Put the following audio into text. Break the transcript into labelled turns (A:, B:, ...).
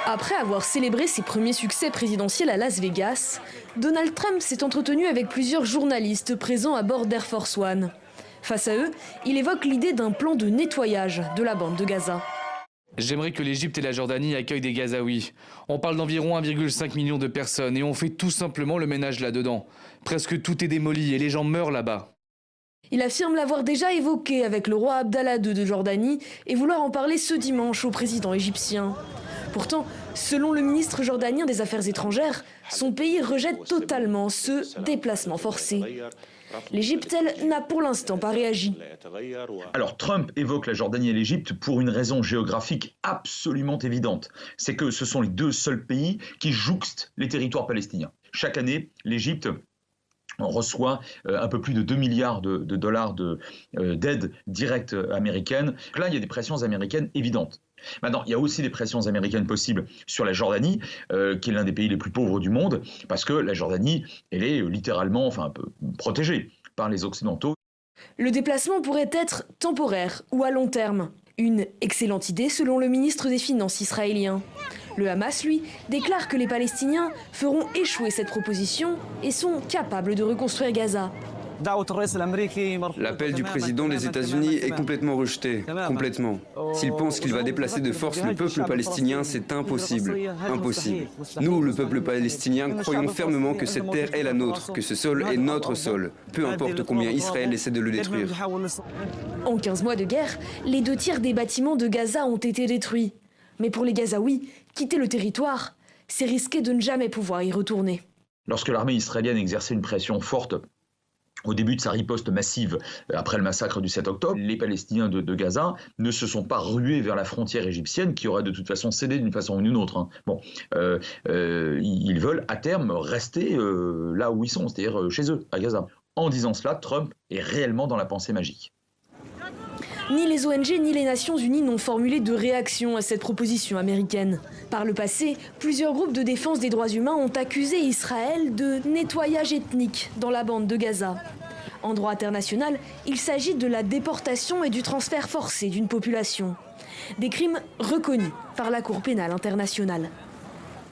A: Après avoir célébré ses premiers succès présidentiels à Las Vegas, Donald Trump s'est entretenu avec plusieurs journalistes présents à bord d'Air Force One. Face à eux, il évoque l'idée d'un plan de nettoyage de la bande de Gaza.
B: J'aimerais que l'Égypte et la Jordanie accueillent des Gazaouis. On parle d'environ 1,5 million de personnes et on fait tout simplement le ménage là-dedans. Presque tout est démoli et les gens meurent là-bas.
A: Il affirme l'avoir déjà évoqué avec le roi Abdallah II de Jordanie et vouloir en parler ce dimanche au président égyptien. Pourtant, selon le ministre jordanien des Affaires étrangères, son pays rejette totalement ce déplacement forcé. L'Égypte, elle, n'a pour l'instant pas réagi.
C: Alors Trump évoque la Jordanie et l'Égypte pour une raison géographique absolument évidente. C'est que ce sont les deux seuls pays qui jouxtent les territoires palestiniens. Chaque année, l'Égypte reçoit un peu plus de 2 milliards de dollars d'aide directe américaine. Donc là, il y a des pressions américaines évidentes. Maintenant, il y a aussi des pressions américaines possibles sur la Jordanie, qui est l'un des pays les plus pauvres du monde, parce que la Jordanie, elle est littéralement, un peu protégée par les Occidentaux.
A: Le déplacement pourrait être temporaire ou à long terme. Une excellente idée selon le ministre des Finances israélien. Le Hamas, lui, déclare que les Palestiniens feront échouer cette proposition et sont capables de reconstruire Gaza.
D: L'appel du président des États-Unis est complètement rejeté, complètement. S'il pense qu'il va déplacer de force le peuple palestinien, c'est impossible, impossible. Nous, le peuple palestinien, croyons fermement que cette terre est la nôtre, que ce sol est notre sol, peu importe combien Israël essaie de le détruire.
A: En 15 mois de guerre, les 2 tiers des bâtiments de Gaza ont été détruits. Mais pour les Gazaouis, quitter le territoire, c'est risquer de ne jamais pouvoir y retourner.
C: Lorsque l'armée israélienne exerçait une pression forte au début de sa riposte massive après le massacre du 7 octobre, les Palestiniens de Gaza ne se sont pas rués vers la frontière égyptienne qui aurait de toute façon cédé d'une façon ou d'une autre. Ils veulent à terme rester là où ils sont, c'est-à-dire chez eux, à Gaza. En disant cela, Trump est réellement dans la pensée magique.
A: Ni les ONG ni les Nations Unies n'ont formulé de réaction à cette proposition américaine. Par le passé, plusieurs groupes de défense des droits humains ont accusé Israël de nettoyage ethnique dans la bande de Gaza. En droit international, il s'agit de la déportation et du transfert forcé d'une population. Des crimes reconnus par la Cour pénale internationale.